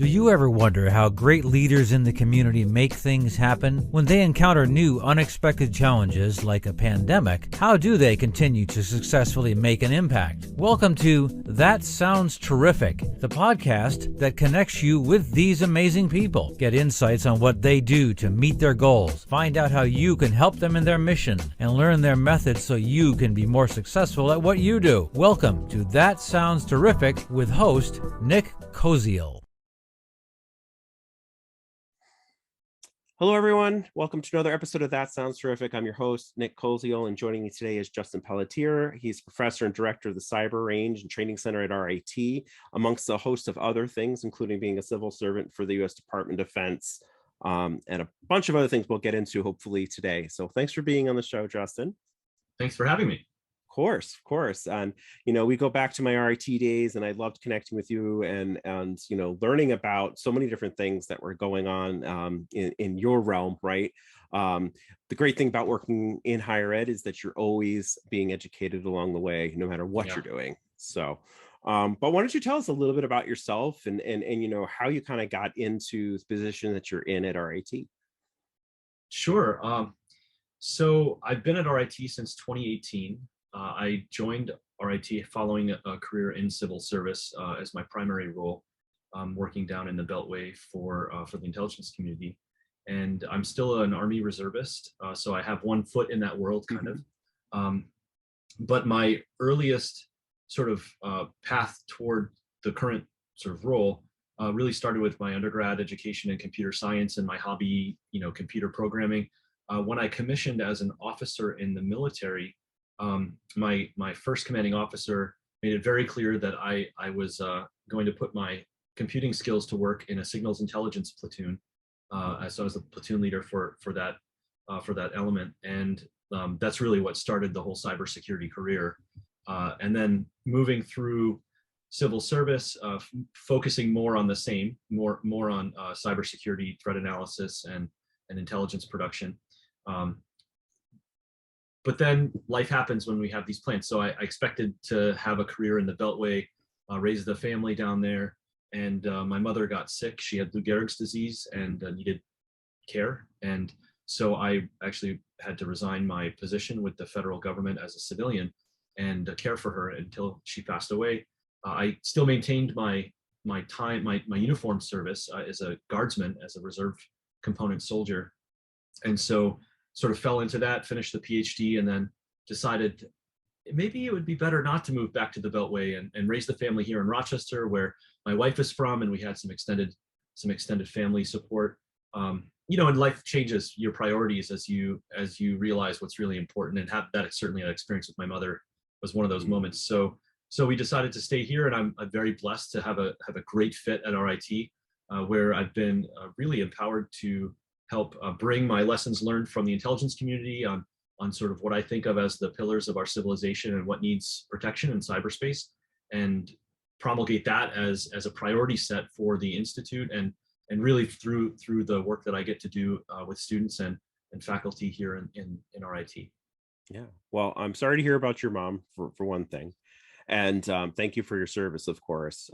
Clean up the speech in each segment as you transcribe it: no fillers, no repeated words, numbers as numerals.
Do you ever wonder how great leaders in the community make things happen? When they encounter new, unexpected challenges like a pandemic, how do they continue to successfully make an impact? Welcome to That Sounds Terrific, the podcast that connects you with these amazing people. Get insights on what they do to meet their goals, find out how you can help them in their mission, and learn their methods so you can be more successful at what you do. Welcome to That Sounds Terrific with host Nick Koziel. Hello, everyone. Welcome to another episode of That Sounds Terrific. I'm your host, Nick Koziel, and joining me today is Justin Pelletier. He's professor and director of the Cyber Range and Training Center at RIT, amongst a host of other things, including being a civil servant for the U.S. Department of Defense, and a bunch of other things we'll get into hopefully today. So thanks for being on the show, Justin. Thanks for having me. Of course. And, we go back to my RIT days, and I loved connecting with you and learning about so many different things that were going on in your realm, right? The great thing about working in higher ed is that you're always being educated along the way, no matter what you're doing. So, but why don't you tell us a little bit about yourself and how you kind of got into the position that you're in at RIT? Sure. So I've been at RIT since 2018. I joined RIT following a career in civil service as my primary role, working down in the Beltway for the intelligence community. And I'm still an Army reservist, so I have one foot in that world, kind of. But my earliest sort of path toward the current sort of role really started with my undergrad education in computer science and my hobby, computer programming. When I commissioned as an officer in the military, my first commanding officer made it very clear that I was going to put my computing skills to work in a signals intelligence platoon. So I was the platoon leader for that element, and that's really what started the whole cybersecurity career. And then moving through civil service, focusing more on the same, more on cybersecurity, threat analysis, and intelligence production. But then life happens when we have these plans. So I expected to have a career in the Beltway, raise the family down there. And my mother got sick. She had Lou Gehrig's disease and needed care. And so I actually had to resign my position with the federal government as a civilian and care for her until she passed away. I still maintained my uniform service as a guardsman, as a reserve component soldier. And so sort of fell into that, finished the PhD, and then decided maybe it would be better not to move back to the Beltway and raise the family here in Rochester, where my wife is from, and we had some extended family support. And life changes your priorities as you realize what's really important, and have that certainly an experience with my mother was one of those moments. So we decided to stay here, and I'm very blessed to have a great fit at RIT, where I've been really empowered to help bring my lessons learned from the intelligence community on sort of what I think of as the pillars of our civilization and what needs protection in cyberspace, and promulgate that as a priority set for the Institute, and really through the work that I get to do with students and faculty here in RIT. Yeah, well, I'm sorry to hear about your mom for one thing, and thank you for your service, of course.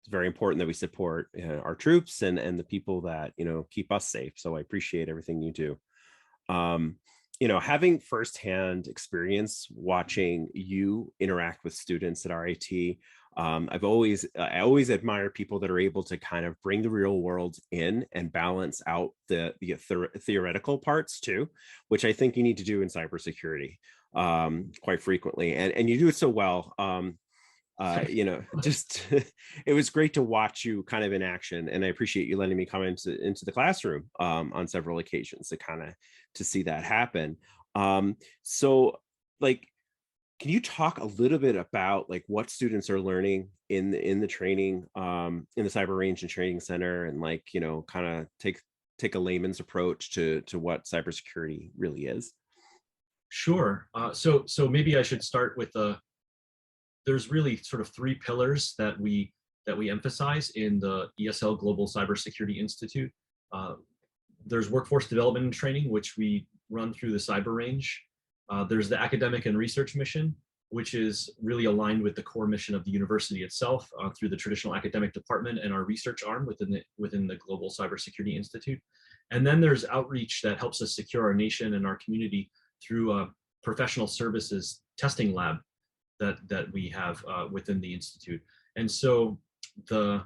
It's very important that we support our troops and the people that keep us safe. So I appreciate everything you do. Having firsthand experience watching you interact with students at RIT, I always admire people that are able to kind of bring the real world in and balance out the theoretical parts too, which I think you need to do in cybersecurity quite frequently, and you do it so well. Just it was great to watch you kind of in action, and I appreciate you letting me come into the classroom on several occasions to see that happen. So can you talk a little bit about what students are learning in the training in the Cyber Range and Training Center, and kind of take a layman's approach to what cybersecurity really is? Sure. So maybe I should start with there's really sort of three pillars that we emphasize in the ESL Global Cybersecurity Institute. There's workforce development and training, which we run through the Cyber Range. There's the academic and research mission, which is really aligned with the core mission of the university itself through the traditional academic department and our research arm within the Global Cybersecurity Institute. And then there's outreach that helps us secure our nation and our community through a professional services testing lab that we have within the institute. And so the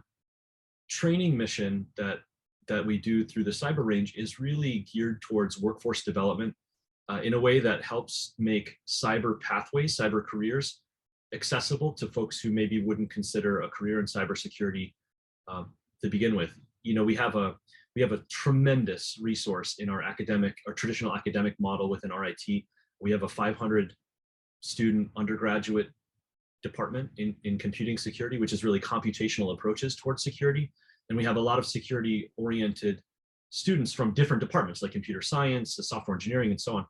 training mission that we do through the cyber range is really geared towards workforce development in a way that helps make cyber pathways, cyber careers accessible to folks who maybe wouldn't consider a career in cybersecurity to begin with. You know, we have a tremendous resource in our traditional academic model within RIT. We have a 500 student undergraduate department in computing security, which is really computational approaches towards security. And we have a lot of security oriented students from different departments like computer science, software engineering, and so on.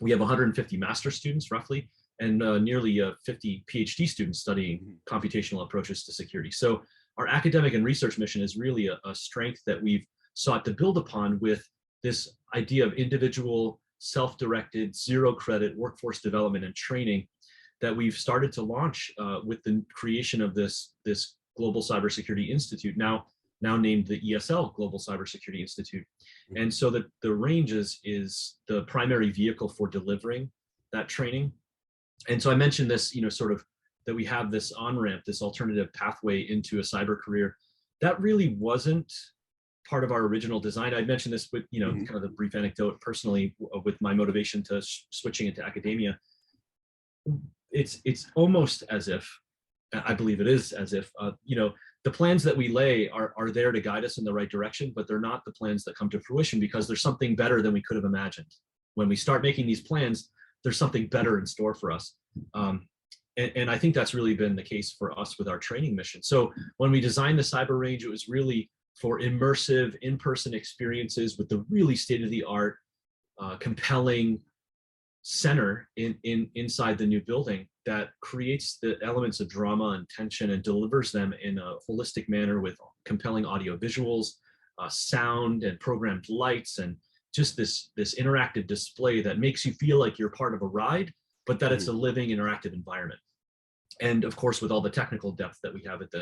We have 150 master's students roughly, and nearly 50 PhD students studying computational approaches to security. So our academic and research mission is really a strength that we've sought to build upon with this idea of individual, self-directed, zero credit workforce development and training that we've started to launch with the creation of this Global Cybersecurity Institute, now named the ESL Global Cybersecurity Institute. And so the range is the primary vehicle for delivering that training. And so I mentioned this, you know, sort of that we have this on-ramp, this alternative pathway into a cyber career. That really wasn't part of our original design. I mentioned this with, you know, kind of the brief anecdote personally with my motivation to switching into academia. It's almost as if, I believe it is as if, you know, the plans that we lay are there to guide us in the right direction, but they're not the plans that come to fruition because there's something better than we could have imagined. When we start making these plans, there's something better in store for us. And I think that's really been the case for us with our training mission. So when we designed the cyber range, it was really for immersive in-person experiences with the really state-of-the-art, compelling center inside the new building that creates the elements of drama and tension and delivers them in a holistic manner with compelling audio visuals, sound and programmed lights, and just this interactive display that makes you feel like you're part of a ride, but that it's a living interactive environment. And of course, with all the technical depth that we have at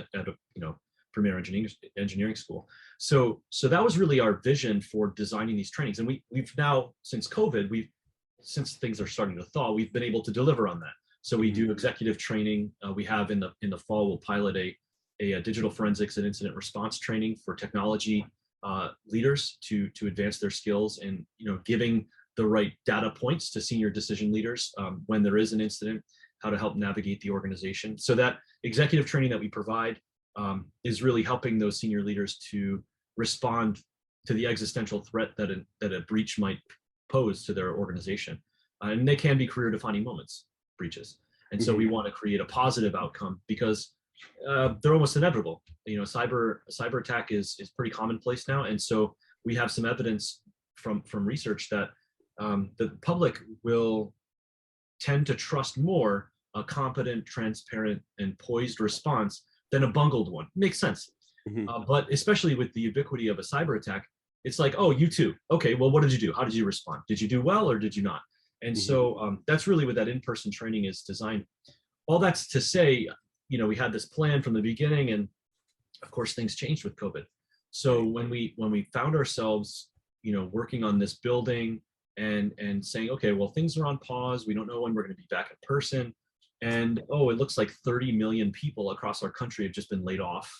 you know, premier engineering school. So that was really our vision for designing these trainings. And we've now, since COVID, since things are starting to thaw, we've been able to deliver on that. So we do executive training. We have in the fall, we'll pilot a digital forensics and incident response training for technology leaders to advance their skills and, you know, giving the right data points to senior decision leaders when there is an incident, how to help navigate the organization. So that executive training that we provide is really helping those senior leaders to respond to the existential threat that a breach might pose to their organization. And they can be career defining moments, breaches. And so we want to create a positive outcome because they're almost inevitable. You know, cyber attack is pretty commonplace now. And so we have some evidence from research that the public will tend to trust more a competent, transparent, and poised response than a bungled one. Makes sense. But especially with the ubiquity of a cyber attack, it's like, oh, you too. Okay, well, what did you do? How did you respond? Did you do well or did you not? And so that's really what that in-person training is designed. All that's to say, you know, we had this plan from the beginning, and of course things changed with COVID. So when we found ourselves, you know, working on this building and saying, okay, well, things are on pause. We don't know when we're going to be back in person. And oh, it looks like 30 million people across our country have just been laid off.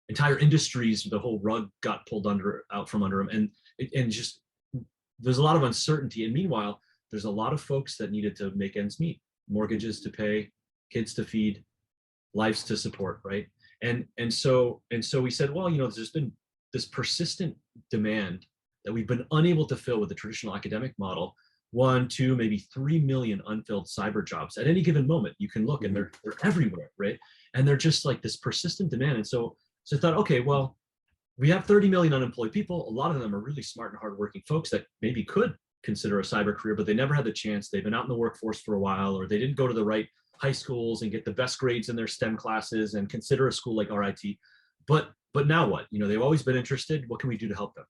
Entire industries, the whole rug got pulled out from under them, and just there's a lot of uncertainty. And meanwhile, there's a lot of folks that needed to make ends meet, mortgages to pay, kids to feed, lives to support, right? And so we said, well, you know, there's been this persistent demand that we've been unable to fill with the traditional academic model. 1, 2, maybe 3 million unfilled cyber jobs at any given moment. You can look and they're everywhere, right? And they're just like this persistent demand. And so I thought, okay, well, we have 30 million unemployed people. A lot of them are really smart and hardworking folks that maybe could consider a cyber career, but they never had the chance. They've been out in the workforce for a while, or they didn't go to the right high schools and get the best grades in their STEM classes and consider a school like RIT. But now what? You know, they've always been interested. What can we do to help them?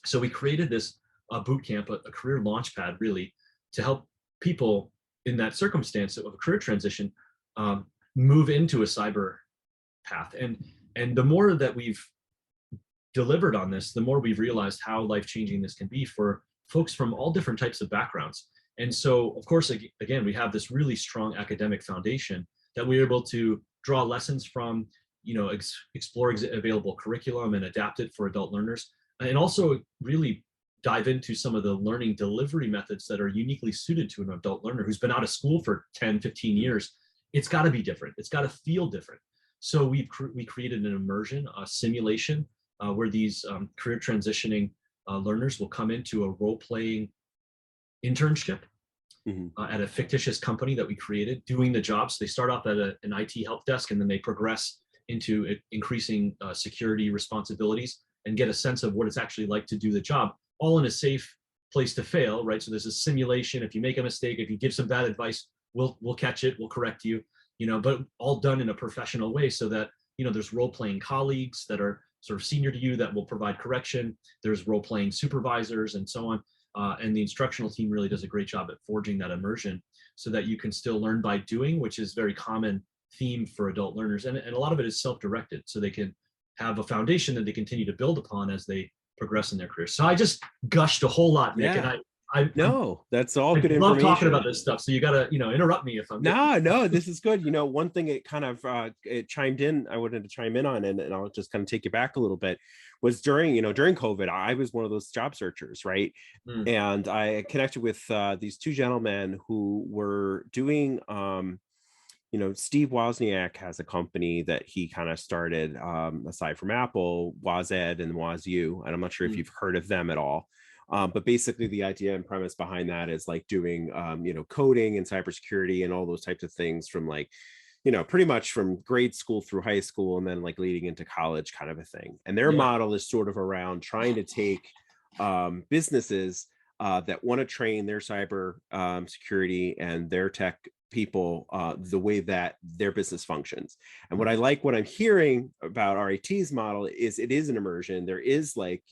So we created this boot camp, a career launch pad, really, to help people in that circumstance of a career transition, move into a cyber path. And the more that we've delivered on this, the more we've realized how life-changing this can be for folks from all different types of backgrounds. And so, of course, again, we have this really strong academic foundation that we're able to draw lessons from, explore available curriculum and adapt it for adult learners, and also really dive into some of the learning delivery methods that are uniquely suited to an adult learner who's been out of school for 10, 15 years. It's got to be different. It's got to feel different. So we created an immersion, a simulation, where these career transitioning learners will come into a role-playing internship at a fictitious company that we created, doing the jobs. They start off at an IT help desk, and then they progress into increasing security responsibilities and get a sense of what it's actually like to do the job, all in a safe place to fail, right? So there's a simulation. If you make a mistake, if you give some bad advice, we'll catch it, we'll correct you, but all done in a professional way, so that, there's role-playing colleagues that are sort of senior to you that will provide correction. There's role-playing supervisors and so on. And the instructional team really does a great job at forging that immersion so that you can still learn by doing, which is very common theme for adult learners. And a lot of it is self-directed, so they can have a foundation that they continue to build upon as they progress in their career. So I just gushed a whole lot, Nick, and no, that's all good information. I love talking about this stuff. So you gotta, interrupt me if I'm no, this is good. One thing it kind of it chimed in, I wanted to chime in on, and I'll just kind of take you back a little bit, was during COVID, I was one of those job searchers, right? And I connected with these two gentlemen who were doing Steve Wozniak has a company that he kind of started aside from Apple, WozEd and WozU, and I'm not sure if you've heard of them at all. But basically the idea and premise behind that is like doing, coding and cybersecurity and all those types of things from like, pretty much from grade school through high school and then like leading into college kind of a thing. And their model is sort of around trying to take businesses that want to train their cyber security and their tech people the way that their business functions. And what I'm hearing about RIT's model is it is an immersion. There is like,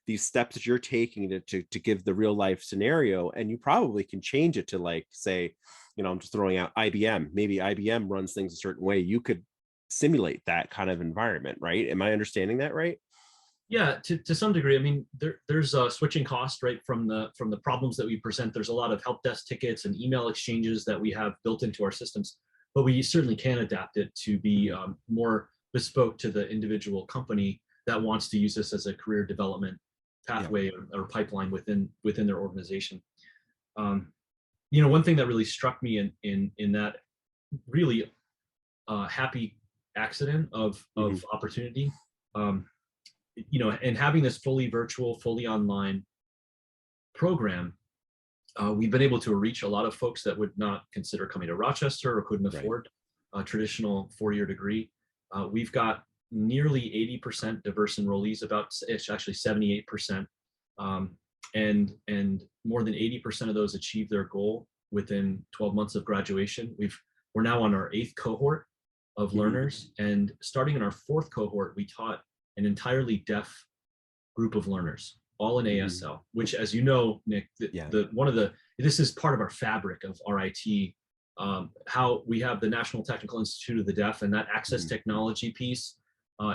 these steps that you're taking to give the real life scenario, and you probably can change it to like, say, I'm just throwing out IBM. Maybe IBM runs things a certain way. You could simulate that kind of environment, right? Am I understanding that right? Yeah, to some degree. I mean, there's a switching cost, right, from the problems that we present. There's a lot of help desk tickets and email exchanges that we have built into our systems, but we certainly can adapt it to be more bespoke to the individual company that wants to use this as a career development pathway or pipeline within their organization. One thing that really struck me in that really happy accident of opportunity, and having this fully virtual, fully online program, we've been able to reach a lot of folks that would not consider coming to Rochester or couldn't afford a traditional 4-year degree. We've got nearly 80% diverse enrollees, it's actually 78%. And more than 80% of those achieve their goal within 12 months of graduation. We're now on our 8th cohort of learners, and starting in our 4th cohort, we taught an entirely deaf group of learners, all in ASL, which, as you know, Nick, this is part of our fabric of RIT, how we have the National Technical Institute of the Deaf, and that access technology piece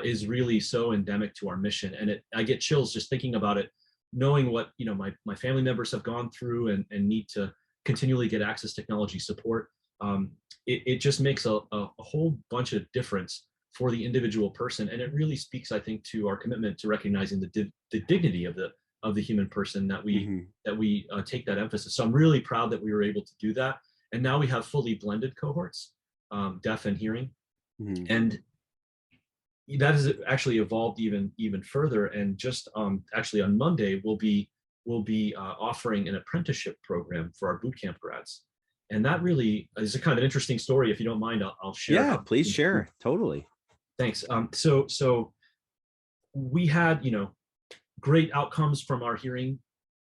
is really so endemic to our mission. And I get chills just thinking about it, knowing what my family members have gone through and need to continually get access technology support. It just makes a whole bunch of difference for the individual person, and it really speaks, I think, to our commitment to recognizing the dignity of the human person, that we take that emphasis. So I'm really proud that we were able to do that, and now we have fully blended cohorts, deaf and hearing, and that has actually evolved even further. And just actually on Monday we'll be offering an apprenticeship program for our bootcamp grads, and that really is a kind of an interesting story. If you don't mind, I'll share. Yeah, please share. Totally. Thanks. So we had, great outcomes from our hearing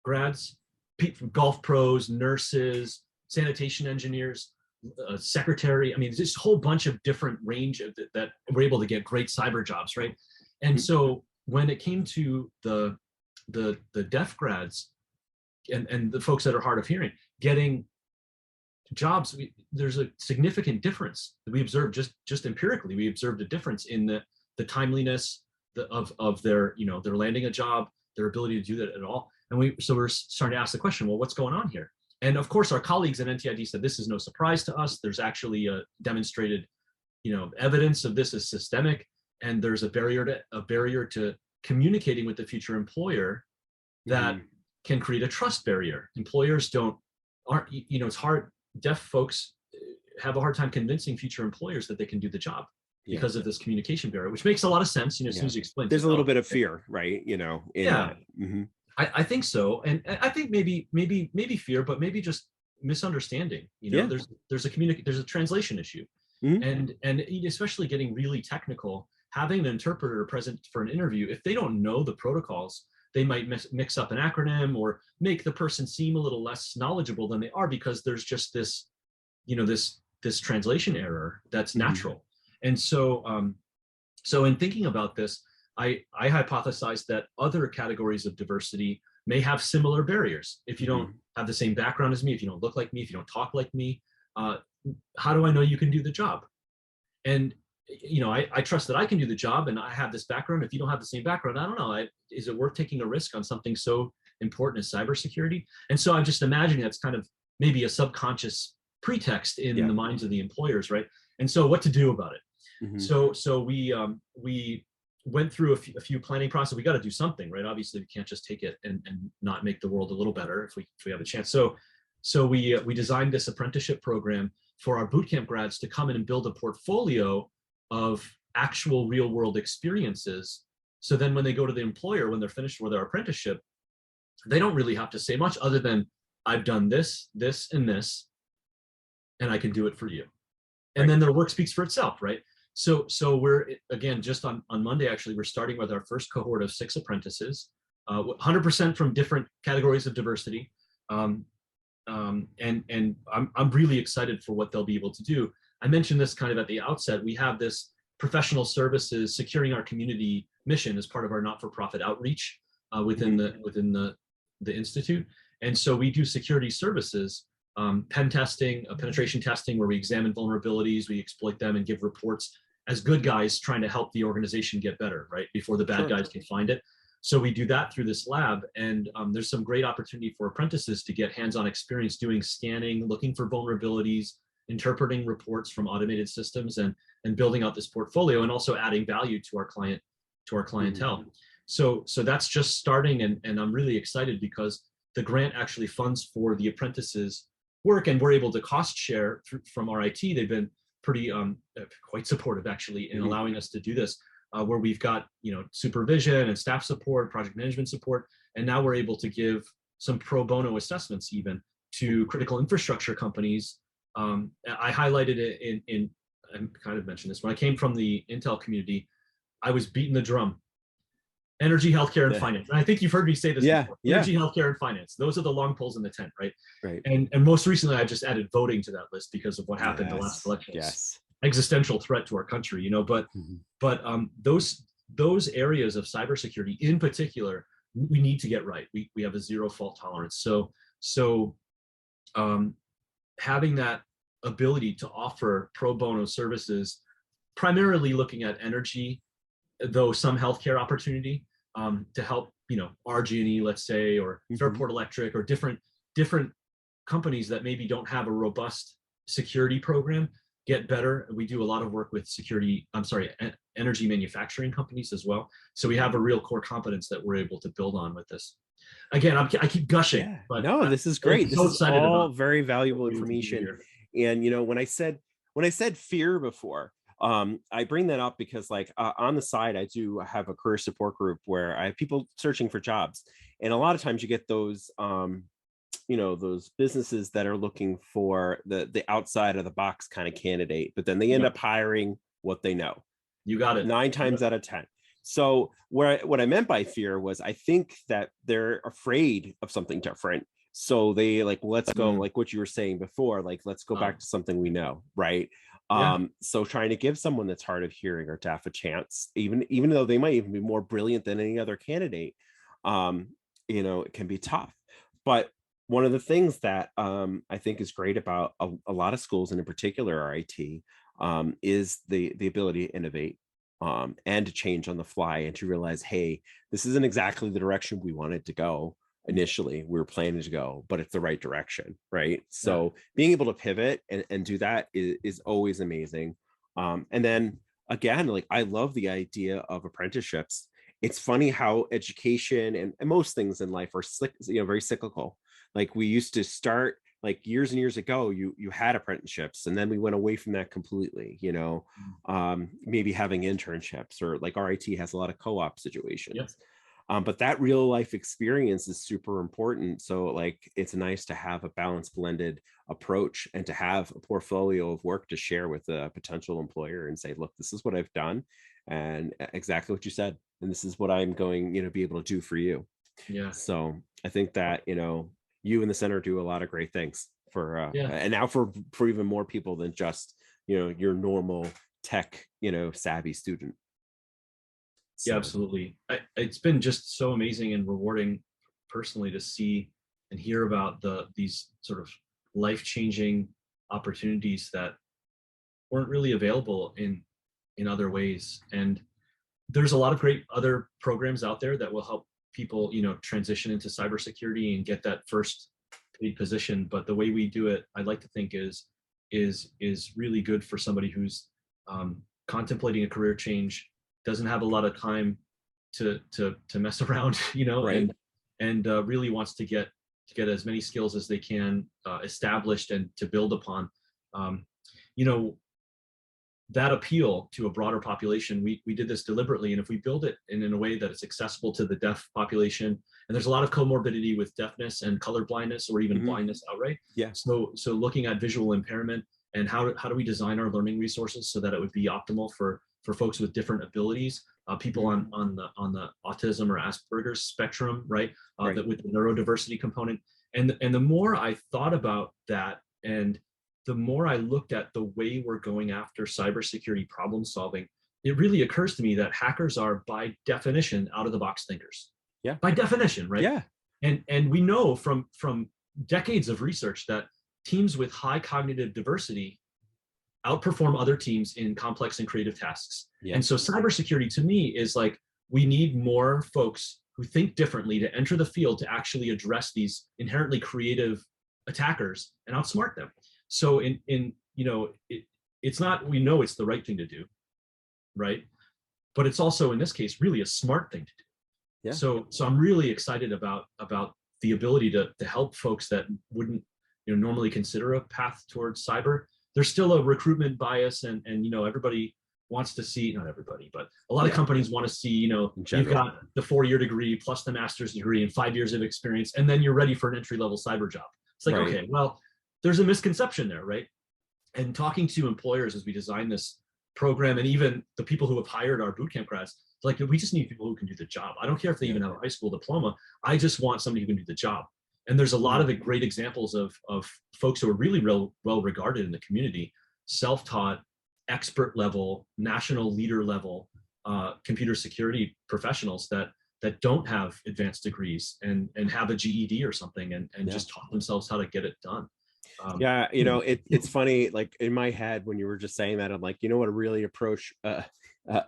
grads, golf pros, nurses, sanitation engineers, secretary. I mean, there's a whole bunch of different range of that we're able to get great cyber jobs, right? And so when it came to the deaf grads and the folks that are hard of hearing, getting jobs, there's a significant difference that we observed just empirically. We observed a difference in the timeliness of their, their landing a job, their ability to do that at all. And we're starting to ask the question, well, what's going on here? And of course, our colleagues at NTID said this is no surprise to us. There's actually a demonstrated, evidence of this is systemic, and there's a barrier to communicating with the future employer that can create a trust barrier. Employers aren't, it's hard. Deaf folks have a hard time convincing future employers that they can do the job because of this communication barrier, which makes a lot of sense. As soon as you explain, there's a little bit of fear, right? I think so, and I think maybe fear, but maybe just misunderstanding. There's a translation issue, and especially getting really technical. Having an interpreter present for an interview, if they don't know the protocols, they might mix up an acronym or make the person seem a little less knowledgeable than they are, because there's just this, this translation error that's natural. And so, so in thinking about this, I hypothesized that other categories of diversity may have similar barriers. If you don't have the same background as me, if you don't look like me, if you don't talk like me, how do I know you can do the job? And I trust that I can do the job, and I have this background. If you don't have the same background, I don't know. Is it worth taking a risk on something so important as cybersecurity? And so I'm just imagining that's kind of maybe a subconscious pretext in the minds of the employers, right? And so what to do about it? So we went through a few planning process. We got to do something, right? Obviously, we can't just take it and not make the world a little better if we have a chance. So we designed this apprenticeship program for our bootcamp grads to come in and build a portfolio of actual real world experiences. So then when they go to the employer, when they're finished with their apprenticeship, they don't really have to say much other than, I've done this, this, and this, and I can do it for you. And then their work speaks for itself, right? So we're, again, just on Monday, actually, we're starting with our first cohort of 6 apprentices, 100% from different categories of diversity. And I'm really excited for what they'll be able to do. I mentioned this kind of at the outset. We have this professional services securing our community mission as part of our not-for-profit outreach within the institute. And so we do security services, pen testing, penetration testing, where we examine vulnerabilities, we exploit them and give reports as good guys trying to help the organization get better, right? Before the bad guys can find it. So we do that through this lab, and there's some great opportunity for apprentices to get hands-on experience doing scanning, looking for vulnerabilities, interpreting reports from automated systems, and building out this portfolio, and also adding value to our clientele. So that's just starting, and I'm really excited because the grant actually funds for the apprentices' work, and we're able to cost share from RIT. They've been pretty quite supportive actually in allowing us to do this, where we've got supervision and staff support, project management support, and now we're able to give some pro bono assessments even to critical infrastructure companies. I highlighted it in I kind of mentioned this when I came from the Intel community. I was beating the drum. Energy, healthcare, and finance. And I think you've heard me say this before. Energy, healthcare, and finance. Those are the long poles in the tent, right? Right. And most recently, I just added voting to that list because of what happened the last election. Existential threat to our country, But those areas of cybersecurity in particular, we need to get right. We have a zero fault tolerance. So having that ability to offer pro bono services, primarily looking at energy, though some healthcare opportunity, to help, RG&E, let's say, or Fairport Electric, or different companies that maybe don't have a robust security program get better. We do a lot of work with energy manufacturing companies as well. So we have a real core competence that we're able to build on with this. Again, I keep gushing, but no, this is great. This is all very valuable information. And when I said fear before, I bring that up because on the side, I do have a career support group where I have people searching for jobs. And a lot of times you get those, those businesses that are looking for the outside of the box kind of candidate, but then they end up hiring what they know. You got it. 9 times out of 10. So what I meant by fear was, I think that they're afraid of something different. So they let's go, like what you were saying before, let's go back to something we know, right? So trying to give someone that's hard of hearing or deaf a chance, even though they might even be more brilliant than any other candidate, it can be tough. But one of the things that I think is great about a lot of schools, and in particular our IT, is the ability to innovate, and to change on the fly, and to realize, hey, this isn't exactly the direction we wanted to go initially. We were planning to go, but it's the right direction, right? So being able to pivot and do that is always amazing. And then again, like, I love the idea of apprenticeships. It's funny how education and most things in life are very cyclical. Like, we used to start, like, years and years ago, you had apprenticeships, and then we went away from that completely, maybe having internships, or like RIT has a lot of co-op situations. Yep. But that real life experience is super important. So, like, it's nice to have a balanced, blended approach, and to have a portfolio of work to share with a potential employer and say, look, this is what I've done, and exactly what you said, and this is what I'm going, be able to do for you. Yeah. So I think that, you and the center do a lot of great things for, and now for even more people than just, your normal tech, savvy student. Yeah, absolutely. It's been just so amazing and rewarding personally to see and hear about these sort of life-changing opportunities that weren't really available in other ways. And there's a lot of great other programs out there that will help people, transition into cybersecurity and get that first paid position. But the way we do it, I'd like to think is really good for somebody who's contemplating a career change, doesn't have a lot of time to mess around, Right. and really wants to get as many skills as they can established and to build upon. That appeal to a broader population, we did this deliberately, and if we build it in a way that it's accessible to the deaf population, and there's a lot of comorbidity with deafness and color blindness, or even blindness outright. Yeah. So looking at visual impairment, and how do we design our learning resources so that it would be optimal for folks with different abilities, people on the autism or Asperger's spectrum, right? That with the neurodiversity component. And the more I thought about that, and the more I looked at the way we're going after cybersecurity problem solving, it really occurs to me that hackers are, by definition, out of the box thinkers. Yeah. By definition, right? Yeah. And we know from decades of research that teams with high cognitive diversity outperform other teams in complex and creative tasks. Yeah. And so cybersecurity to me is like, we need more folks who think differently to enter the field to actually address these inherently creative attackers and outsmart them. So it's not, we know it's the right thing to do, right? But it's also, in this case, really a smart thing to do. Yeah. So I'm really excited about the ability to help folks that wouldn't normally consider a path towards cyber. There's still a recruitment bias, and everybody wants to see, not everybody, but a lot of companies want to see, you've got the 4-year degree plus the master's degree and 5 years of experience, and then you're ready for an entry-level cyber job. It's like, Right. okay, well, there's a misconception there, right? And talking to employers as we design this program, and even the people who have hired our bootcamp grads, it's like, we just need people who can do the job. I don't care if they even have a high school diploma. I just want somebody who can do the job. And there's a lot of great examples of folks who are really well regarded in the community, self-taught, expert level, national leader level computer security professionals that don't have advanced degrees and have a GED or something, and just taught themselves how to get it done. It's funny, like, in my head when you were just saying that, I'm like, what a really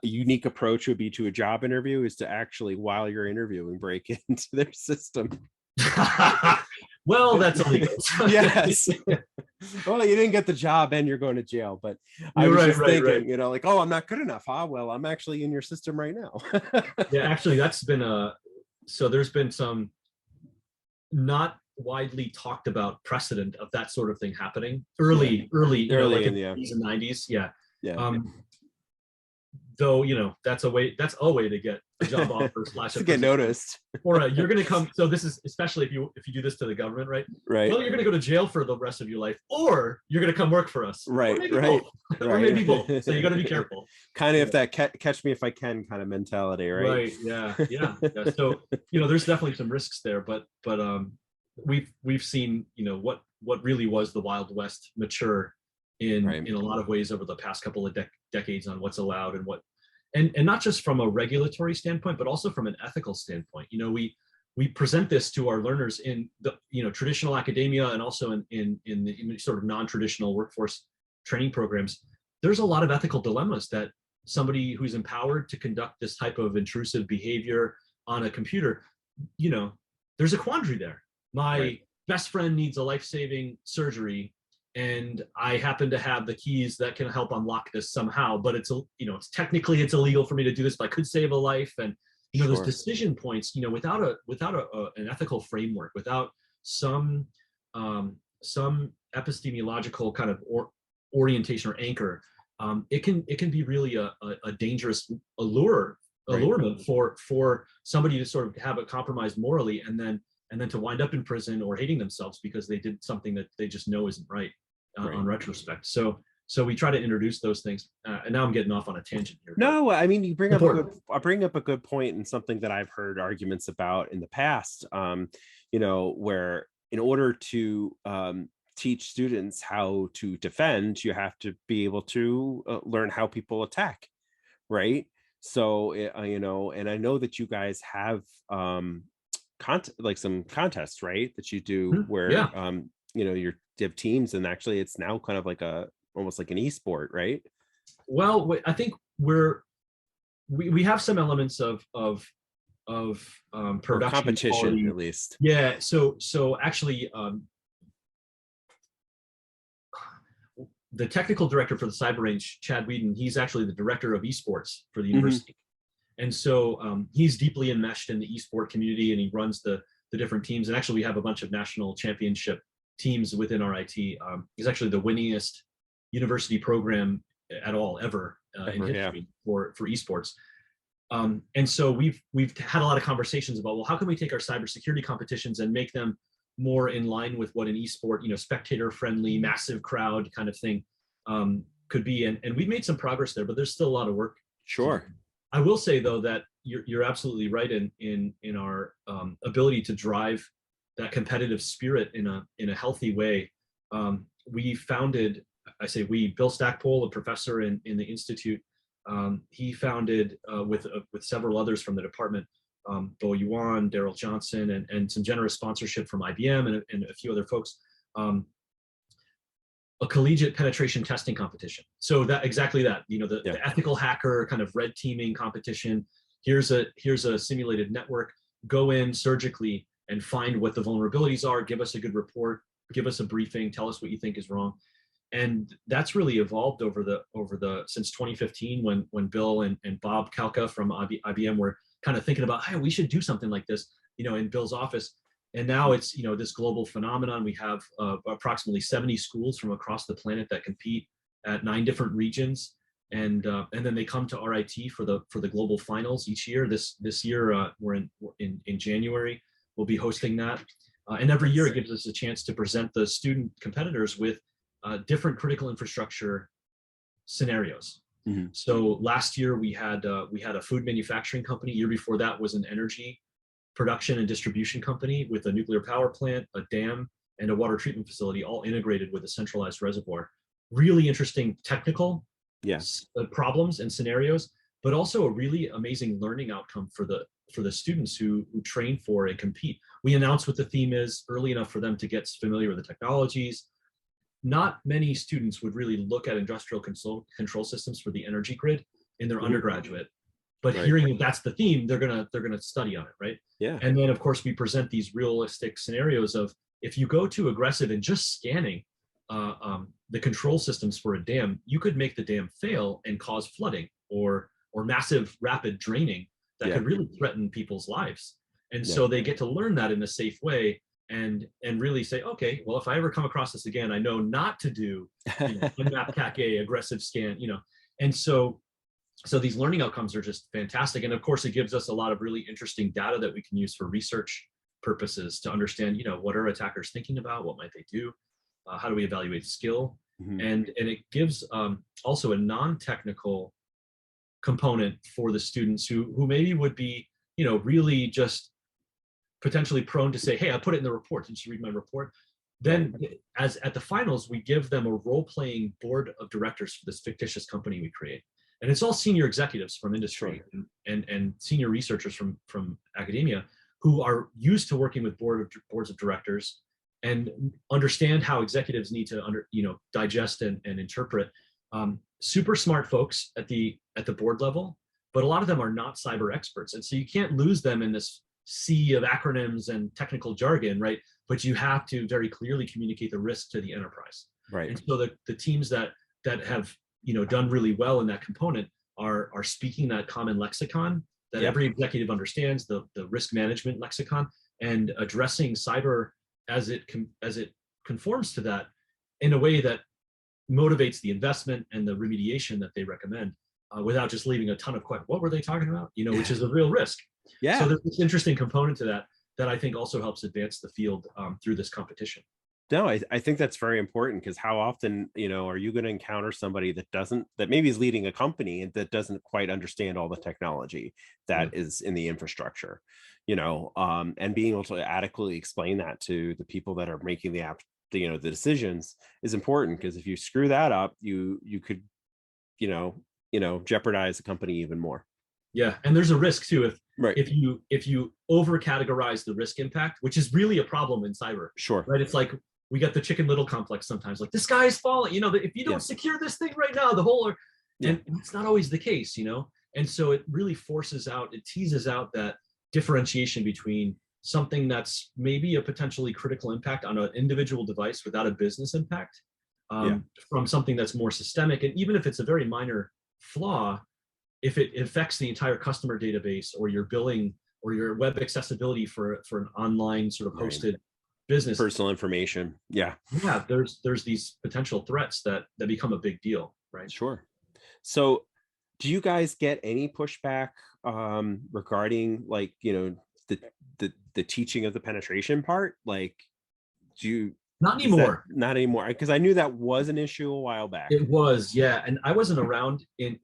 unique approach would be to a job interview is to actually, while you're interviewing, break into their system. Well, that's illegal. Yes. Well, you didn't get the job and you're going to jail, but I was just thinking, like, oh, I'm not good enough. Well, I'm actually in your system right now. Yeah, actually, that's been so there's been some not widely talked about precedent of that sort of thing happening early, like in the 80s and 90s. Yeah. Though, that's a way to get a job offer / to get noticed. Or you're going to come. So this is especially if you do this to the government, right? Right. Well, you're going to go to jail for the rest of your life, or you're going to come work for us. Right. Or maybe both. So you got to be careful. Kind of that catch me if I can kind of mentality, right? Right. Yeah. So there's definitely some risks there, but we've seen what really was the Wild West mature in a lot of ways over the past couple of decades on what's allowed and what, and not just from a regulatory standpoint, but also from an ethical standpoint. We we present this to our learners in the traditional academia and also in the sort of non-traditional workforce training programs. There's a lot of ethical dilemmas that somebody who's empowered to conduct this type of intrusive behavior on a computer, there's a quandary there. My best friend needs a life-saving surgery, and I happen to have the keys that can help unlock this somehow, but it's technically it's illegal for me to do this, but I could save a life. And those decision points, without an ethical framework, without some epistemological kind of orientation or anchor, it can be really a dangerous allurement for somebody to sort of have it compromised morally, and then to wind up in prison or hating themselves because they did something that they just know isn't right on retrospect. So we try to introduce those things. And now I'm getting off on a tangent here. No, I mean, you bring up a good point, and something that I've heard arguments about in the past, where in order to teach students how to defend, you have to be able to learn how people attack, right? So, and I know that you guys have some contests, right, that you do where you have teams, and actually it's now kind of like almost like an esport, right? Well, I think we have some elements of production or competition quality, at least. Yeah. So actually, the technical director for the cyber range, Chad Whedon, he's actually the director of esports for the university. And so he's deeply enmeshed in the esport community, and he runs the different teams. And actually, we have a bunch of national championship teams within RIT. He's actually the winningest university program at all ever in history for esports. And so we've had a lot of conversations about, well, how can we take our cybersecurity competitions and make them more in line with what an esport, spectator-friendly, massive crowd kind of thing could be. And we've made some progress there, but there's still a lot of work. Sure. I will say, though, that you're absolutely right in our ability to drive that competitive spirit in a healthy way. We founded, Bill Stackpole, a professor in the institute, he founded with several others from the department, Bo Yuan, Daryl Johnson, and some generous sponsorship from IBM and a few other folks, a collegiate penetration testing competition. So the ethical hacker kind of red teaming competition. Here's a simulated network. Go in surgically and find what the vulnerabilities are. Give us a good report. Give us a briefing. Tell us what you think is wrong. And that's really evolved since 2015 when Bill and Bob Kalka from IBM were kind of thinking about, hey, we should do something like this, in Bill's office. And now it's, this global phenomenon. We have approximately 70 schools from across the planet that compete at 9 different regions. And then they come to RIT for the global finals each year. This year, we're in January, we'll be hosting that. And every year it gives us a chance to present the student competitors with different critical infrastructure scenarios. So last year we had a food manufacturing company. Year before that was an energy production and distribution company with a nuclear power plant, a dam, and a water treatment facility, all integrated with a centralized reservoir. Really interesting technical problems and scenarios, but also a really amazing learning outcome for the students who train for and compete. We announce what the theme is early enough for them to get familiar with the technologies. Not many students would really look at industrial control systems for the energy grid in their undergraduate, but hearing that that's the theme, they're gonna study on it, right? Yeah. And then of course we present these realistic scenarios of, if you go too aggressive in just scanning the control systems for a dam, you could make the dam fail and cause flooding or massive rapid draining that could really threaten people's lives. And so they get to learn that in a safe way and really say, okay, well, if I ever come across this again, I know not to do unmap CAC-A, aggressive scan, And so these learning outcomes are just fantastic. And of course, it gives us a lot of really interesting data that we can use for research purposes to understand, what are attackers thinking about? What might they do? How do we evaluate skill? And it gives also a non-technical component for the students who maybe would be, really just potentially prone to say, hey, I put it in the report. Did you read my report? Then as at the finals, we give them a role-playing board of directors for this fictitious company we create. And it's all senior executives from industry and senior researchers from academia who are used to working with boards of directors and understand how executives need to digest and interpret. Super smart folks at the board level, but a lot of them are not cyber experts, and so you can't lose them in this sea of acronyms and technical jargon, right? But you have to very clearly communicate the risk to the enterprise. Right. And so the teams that have done really well in that component are speaking that common lexicon that every executive understands, the risk management lexicon, and addressing cyber as it conforms to that in a way that motivates the investment and the remediation that they recommend, without just leaving a ton of questions. What were they talking about? Which is a real risk. Yeah. So there's this interesting component to that I think also helps advance the field through this competition. No, I think that's very important, because how often, are you going to encounter somebody that maybe is leading a company and that doesn't quite understand all the technology that is in the infrastructure, and being able to adequately explain that to the people that are making the decisions is important, because if you screw that up, you could, jeopardize the company even more. Yeah, and there's a risk too if you over categorize the risk impact, which is really a problem in cyber. Sure. Right. It's like we get the Chicken Little complex sometimes. Like, this guy is falling. If you don't secure this thing right now, the whole. And it's not always the case. And so it really teases out that differentiation between something that's maybe a potentially critical impact on an individual device without a business impact, from something that's more systemic. And even if it's a very minor flaw, if it affects the entire customer database or your billing or your web accessibility for an online sort of hosted business, personal information, there's these potential threats that become a big deal, right? Sure. So do you guys get any pushback regarding, like, the teaching of the penetration part? Like, not anymore, because I knew that was an issue a while back. It was, and I wasn't around in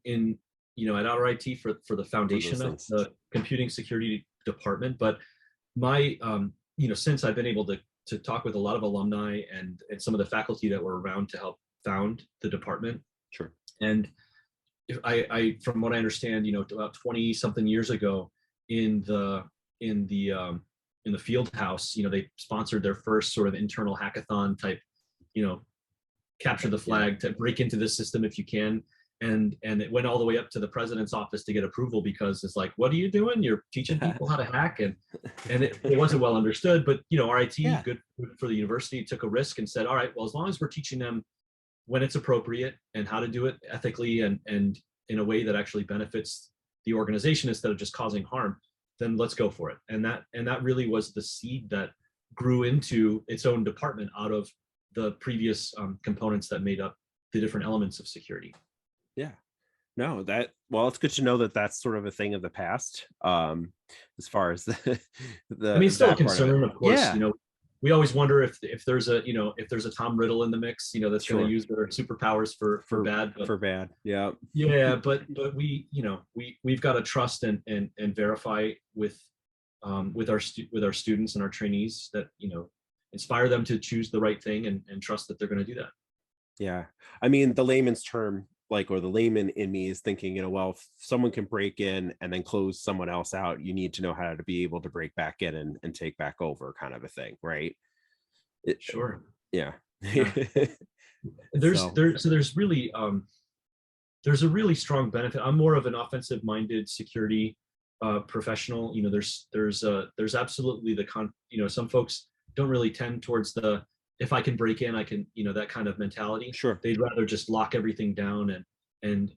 at Outer IT for the foundation of the computing security department, but my since I've been able to talk with a lot of alumni and some of the faculty that were around to help found the department. Sure. And if I from what I understand, about 20 something years ago in the field house, they sponsored their first sort of internal hackathon type, capture the flag to break into this system if you can. And it went all the way up to the president's office to get approval, because it's like, what are you doing? You're teaching people how to hack, and it wasn't well understood. But our IT, good for the university, took a risk and said, all right, well, as long as we're teaching them when it's appropriate and how to do it ethically and in a way that actually benefits the organization instead of just causing harm, then let's go for it. And that really was the seed that grew into its own department out of the previous components that made up the different elements of security. Yeah. No, it's good to know that that's sort of a thing of the past. As far as the it's still a concern, of course. We always wonder if there's a Tom Riddle in the mix, that's going to use their superpowers for bad. For bad. Yeah. Yeah, but we've got to trust and verify with our students and our trainees that inspire them to choose the right thing and trust that they're going to do that. Yeah, I mean, the layman's term, or the layman in me is thinking, if someone can break in and then close someone else out, you need to know how to be able to break back in and take back over, kind of a thing, right? Sure. Yeah. There's really there's a really strong benefit. I'm more of an offensive minded security professional. There's absolutely some folks don't really tend towards the, if I can break in, I can, that kind of mentality. Sure. They'd rather just lock everything down and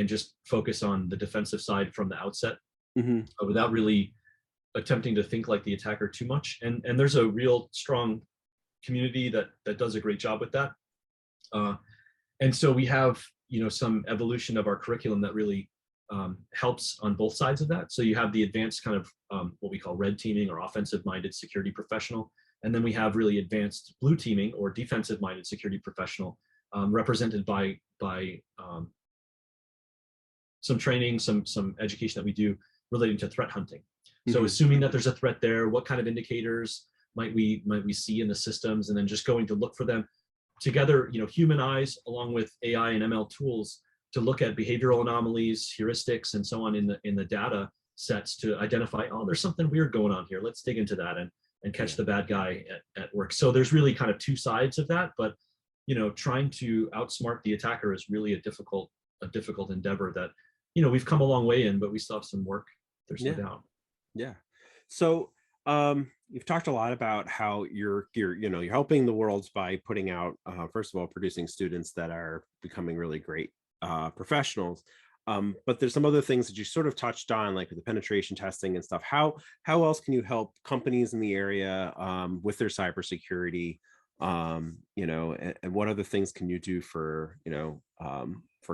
just focus on the defensive side from the outset, without really attempting to think like the attacker too much. And there's a real strong community that does a great job with that. And so we have, some evolution of our curriculum that really helps on both sides of that. So you have the advanced kind of what we call red teaming or offensive minded security professional. And then we have really advanced blue teaming or defensive minded security professional, represented by some training, some education that we do relating to threat hunting. So assuming that there's a threat there, what kind of indicators might we see in the systems, and then just going to look for them together, human eyes along with AI and ML tools to look at behavioral anomalies, heuristics, and so on in the data, sets to identify, oh, there's something weird going on here. Let's dig into that and catch the bad guy at work. So there's really kind of two sides of that, but trying to outsmart the attacker is really a difficult endeavor that, we've come a long way in, but we still have some work. There's no doubt. Yeah. So you've talked a lot about how you're helping the world by putting out, first of all, producing students that are becoming really great professionals. But there's some other things that you sort of touched on, like with the penetration testing and stuff. How else can you help companies in the area with their cybersecurity? And what other things can you do for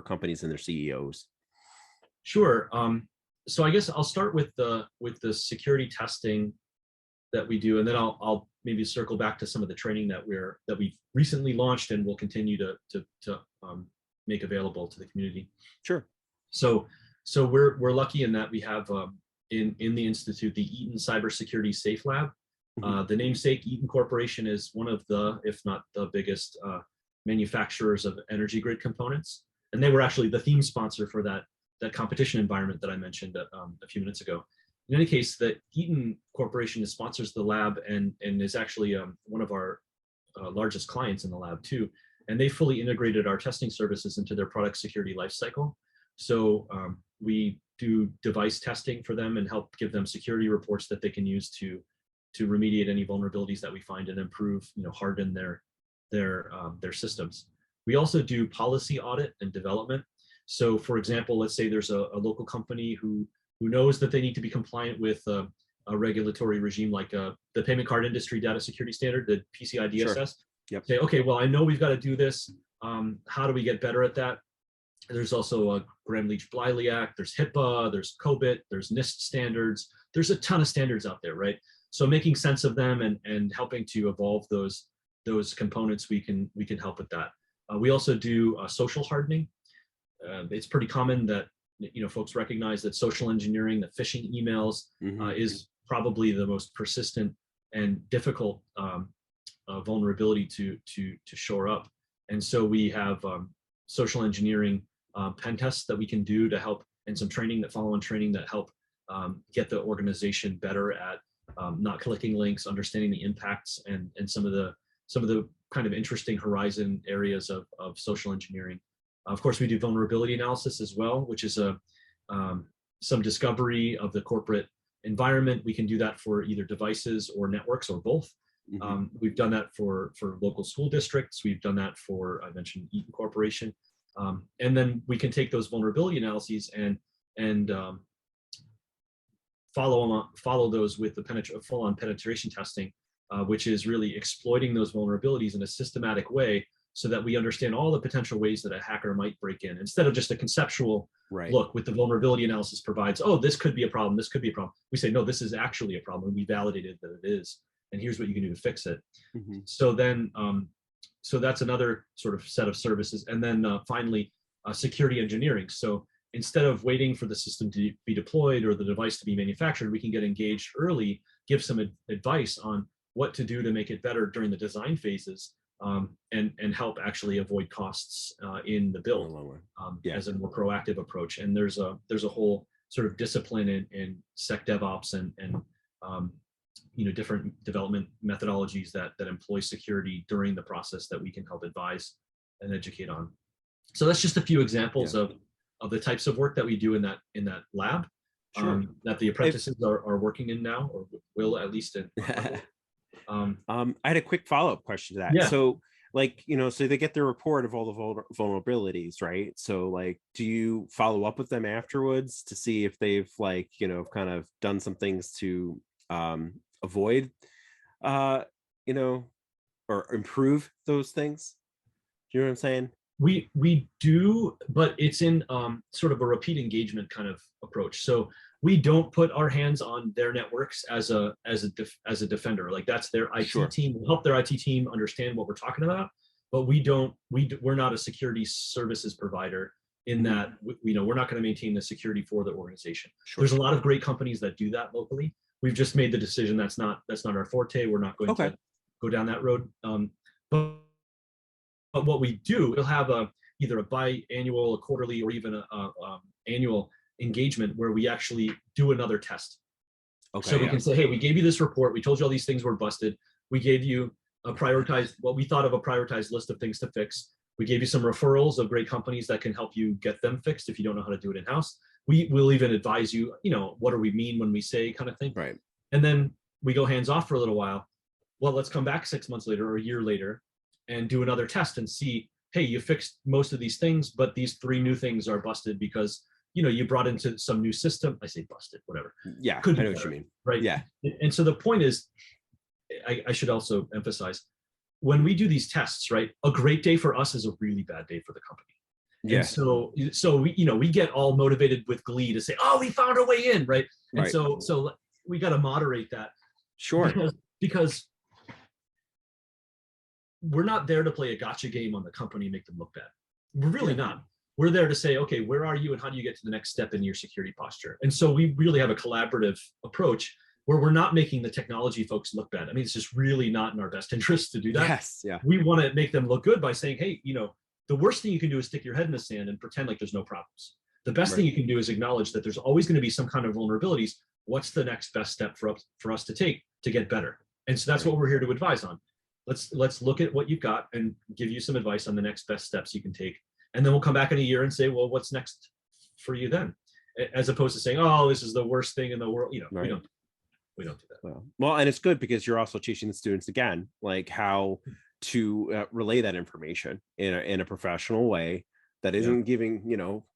companies and their CEOs? Sure. So I guess I'll start with the security testing that we do, and then I'll maybe circle back to some of the training that we've recently launched and will continue to make available to the community. Sure. So we're lucky in that we have in the Institute the Eaton Cybersecurity Safe Lab. The namesake Eaton Corporation is one of the, if not the biggest manufacturers of energy grid components, and they were actually the theme sponsor for that competition environment that I mentioned a few minutes ago. In any case, the Eaton Corporation sponsors the lab and is actually one of our largest clients in the lab too. And they fully integrated our testing services into their product security lifecycle. So we do device testing for them and help give them security reports that they can use to remediate any vulnerabilities that we find and improve, harden their systems. We also do policy audit and development. So for example, let's say there's a local company who knows that they need to be compliant with a regulatory regime like the payment card industry data security standard, the PCI DSS. Sure. Yep. Say, okay, well, I know we've got to do this. How do we get better at that? There's also a Gramm-Leach-Bliley Act, there's HIPAA, there's COBIT, there's NIST standards. There's a ton of standards out there, right? So making sense of them and helping to evolve those components, we can help with that. We also do social hardening. It's pretty common that folks recognize that social engineering, the phishing emails, is probably the most persistent and difficult vulnerability to shore up. And so we have social engineering pen tests that we can do to help, and some follow-on training that help get the organization better at not clicking links, understanding the impacts, and some of the kind of interesting horizon areas of social engineering. Of course, we do vulnerability analysis as well, which is some discovery of the corporate environment. We can do that for either devices or networks or both. We've done that for local school districts. We've done that for, I mentioned, Eaton Corporation. And then we can take those vulnerability analyses and follow those with the full-on penetration testing, which is really exploiting those vulnerabilities in a systematic way so that we understand all the potential ways that a hacker might break in, instead of just a conceptual look with the vulnerability analysis provides, oh, this could be a problem, this could be a problem. We say, no, this is actually a problem, and we validated that it is, and here's what you can do to fix it. So then, so that's another sort of set of services. And then finally, security engineering. So instead of waiting for the system to be deployed or the device to be manufactured, we can get engaged early, give some advice on what to do to make it better during the design phases, and help actually avoid costs in the build as a more proactive approach. And there's a whole sort of discipline in Sec DevOps and different development methodologies that employ security during the process that we can help advise and educate on. So that's just a few examples of the types of work that we do in that lab, that the apprentices are working in now, or will at least in. I had a quick follow-up question to that. Yeah. So so they get their report of all the vulnerabilities, right? So do you follow up with them afterwards to see if they've kind of done some things to avoid or improve those things? Do you know what I'm saying? We do, but it's in sort of a repeat engagement kind of approach. So we don't put our hands on their networks as a defender. Like, that's their IT team. We'll help their IT team understand what we're talking about, but we're not a security services provider in that, we're not going to maintain the security for the organization. There's a lot of great companies that do that locally. We've just made the decision that's not our forte. We're not going to go down that road. But what we do, we'll have either a biannual, a quarterly, or even a annual engagement where we actually do another test. Okay. So we can say, hey, we gave you this report. We told you all these things were busted. We gave you what we thought of a prioritized list of things to fix. We gave you some referrals of great companies that can help you get them fixed if you don't know how to do it in-house. We will even advise you, what do we mean when we say kind of thing. Right. And then we go hands off for a little while. Well, let's come back 6 months later or a year later and do another test and see, hey, you fixed most of these things, but these 3 new things are busted because you brought into some new system. I say busted, whatever. Yeah, Could I know better, what you mean. right? Yeah. And so the point is, I should also emphasize, when we do these tests, right, a great day for us is a really bad day for the company. Yeah. And so we get all motivated with glee to say, oh, we found our way in, right? And so we got to moderate that. Sure. Because we're not there to play a gotcha game on the company and make them look bad. We're really not. We're there to say, okay, where are you and how do you get to the next step in your security posture? And so we really have a collaborative approach where we're not making the technology folks look bad. I mean, it's just really not in our best interest to do that. Yes, yeah. We want to make them look good by saying, hey, the worst thing you can do is stick your head in the sand and pretend like there's no problems. The best thing you can do is acknowledge that there's always going to be some kind of vulnerabilities. What's the next best step for us to take to get better? And so that's what we're here to advise on. Let's look at what you've got and give you some advice on the next best steps you can take. And then we'll come back in a year and say, well, what's next for you then? As opposed to saying, oh, this is the worst thing in the world. We don't do that. Well, and it's good because you're also teaching the students again, like how to relay that information in a professional way that isn't giving,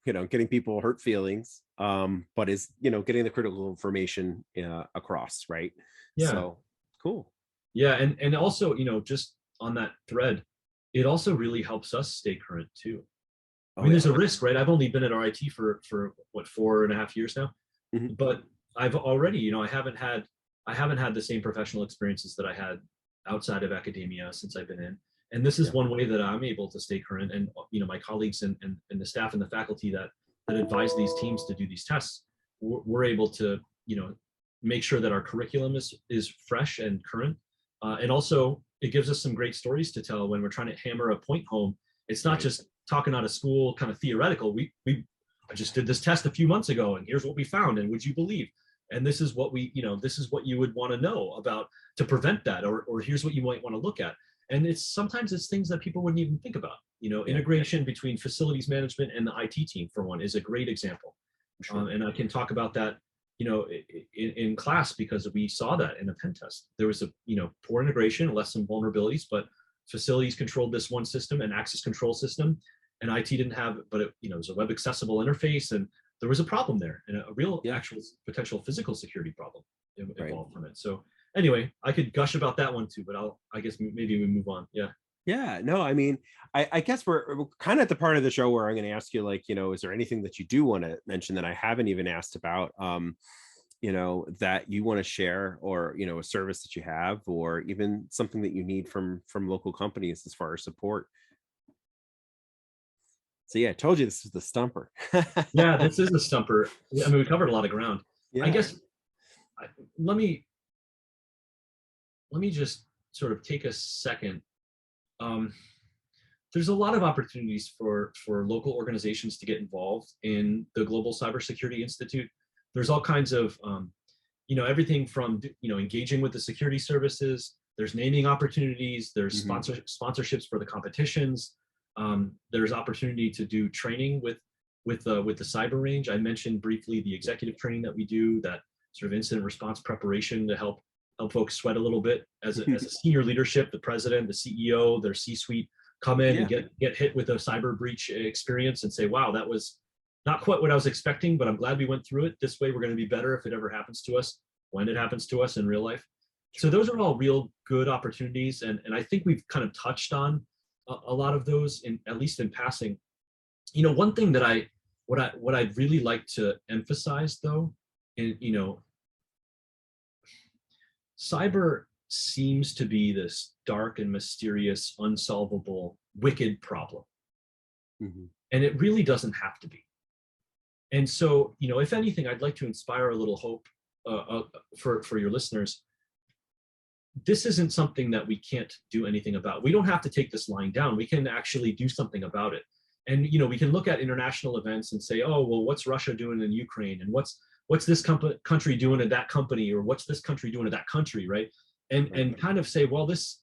getting people hurt feelings, but is, getting the critical information across, right? Yeah. So cool. Yeah. And also, just on that thread, it also really helps us stay current too. I mean, there's a risk, right? I've only been at RIT for what, 4.5 years now, but I've already, I haven't had the same professional experiences that I had outside of academia since I've been in. And this is one way that I'm able to stay current. And, my colleagues and the staff and the faculty that advise these teams to do these tests, we're able to, make sure that our curriculum is fresh and current. And also it gives us some great stories to tell when we're trying to hammer a point home. It's not just talking out of school kind of theoretical. I just did this test a few months ago and here's what we found. And would you believe? And this is what this is what you would want to know about to prevent that, or here's what you might want to look at. And sometimes it's things that people wouldn't even think about. Integration between facilities management and the IT team, for one, is a great example. Sure. And I can talk about that, in class because we saw that in a pen test. There was a, poor integration, less some vulnerabilities, but facilities controlled this one system, an access control system, and IT didn't have, but it was a web accessible interface, and there was a problem there, and a real actual potential physical security problem involved from it. So anyway, I could gush about that one too, but I guess maybe we move on. Yeah. Yeah, no, I mean, I guess we're kind of at the part of the show where I'm going to ask you, like, is there anything that you do want to mention that I haven't even asked about, that you want to share, or, a service that you have, or even something that you need from local companies as far as support? So yeah, I told you this is the stumper. Yeah, this is a stumper. I mean, we covered a lot of ground. Yeah. I guess let me just sort of take a second. There's a lot of opportunities for local organizations to get involved in the Global Cybersecurity Institute. There's all kinds of, everything from, engaging with the security services. There's naming opportunities. There's sponsorships for the competitions. There's opportunity to do training with the cyber range. I mentioned briefly the executive training that we do, that sort of incident response preparation to help folks sweat a little bit as a senior leadership. The president, the CEO, their C-suite come in and get hit with a cyber breach experience and say, wow, that was not quite what I was expecting, but I'm glad we went through it. This way we're going to be better if it ever happens to us, when it happens to us in real life. So those are all real good opportunities. And I think we've kind of touched on a lot of those, at least in passing. One thing that what I'd really like to emphasize though, and cyber seems to be this dark and mysterious, unsolvable, wicked problem. And it really doesn't have to be. And so, if anything, I'd like to inspire a little hope for your listeners. This isn't something that we can't do anything about. We don't have to take this lying down. We can actually do something about it. And we can look at international events and say, oh, well, what's Russia doing in Ukraine, and what's this country doing in that company, or what's this country doing in that country, right? And kind of say, well, this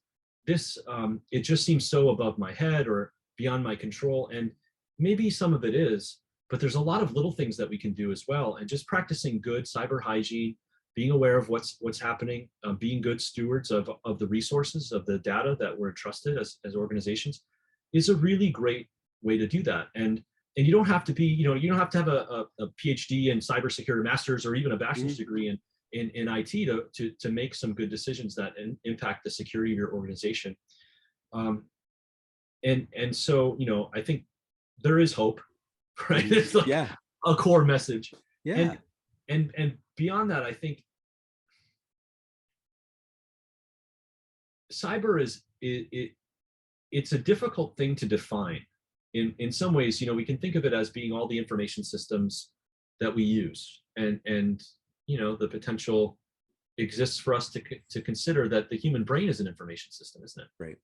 it just seems so above my head or beyond my control. And maybe some of it is, but there's a lot of little things that we can do as well. And just practicing good cyber hygiene, being aware of what's happening, being good stewards of the resources, of the data that we're entrusted as organizations, is a really great way to do that. And you don't have to be, you don't have to have a PhD in cybersecurity, master's, or even a bachelor's degree in IT to make some good decisions that impact the security of your organization. And so, I think there is hope, right? It's like a core message. Yeah. And beyond that, I think cyber it's a difficult thing to define. In some ways, we can think of it as being all the information systems that we use, and the potential exists for us to consider that the human brain is an information system, isn't it? Right.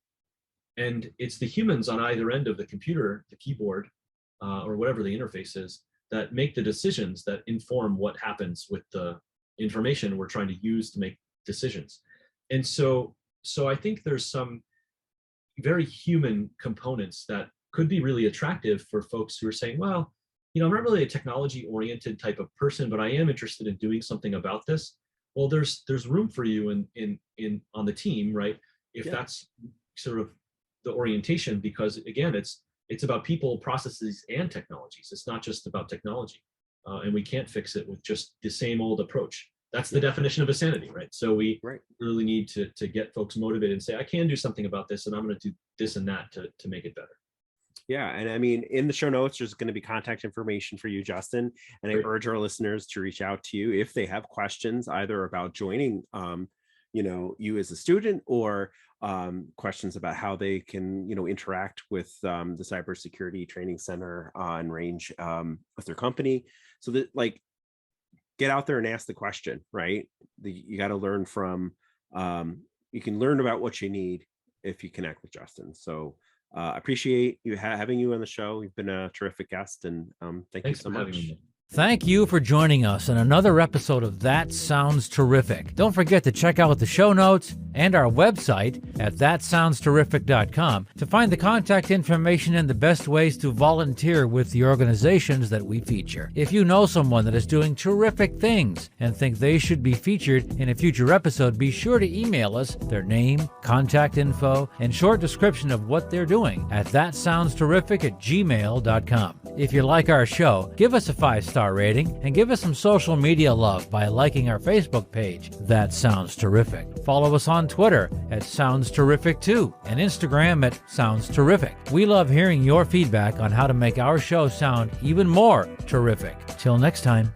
And it's the humans on either end of the computer, the keyboard, or whatever the interface is, that make the decisions that inform what happens with the information we're trying to use to make decisions. And so I think there's some very human components that could be really attractive for folks who are saying, well, I'm not really a technology-oriented type of person, but I am interested in doing something about this. Well, there's room for you in on the team, right? If that's sort of the orientation, because again, it's about people, processes, and technologies. It's not just about technology, and we can't fix it with just the same old approach. That's the definition of insanity, right? So we really need to get folks motivated and say, I can do something about this, and I'm going to do this and that to make it better. Yeah. And I mean, in the show notes, there's going to be contact information for you, Justin. And I urge our listeners to reach out to you if they have questions, either about joining, you as a student, or questions about how they can, interact with the Cybersecurity Training Center and range with their company. So that, like, get out there and ask the question, right? You got to learn from, you can learn about what you need if you connect with Justin. So appreciate you having you on the show. You've been a terrific guest, and thanks you so much. Thank you for joining us on another episode of That Sounds Terrific. Don't forget to check out the show notes and our website at thatsoundsterrific.com to find the contact information and the best ways to volunteer with the organizations that we feature. If you know someone that is doing terrific things and think they should be featured in a future episode, be sure to email us their name, contact info, and short description of what they're doing at thatsoundsterrific@gmail.com. If you like our show, give us a 5-star rating and give us some social media love by liking our Facebook page, That Sounds Terrific. Follow us on Twitter at Sounds Terrific 2 and Instagram at Sounds Terrific. We love hearing your feedback on how to make our show sound even more terrific. Till next time.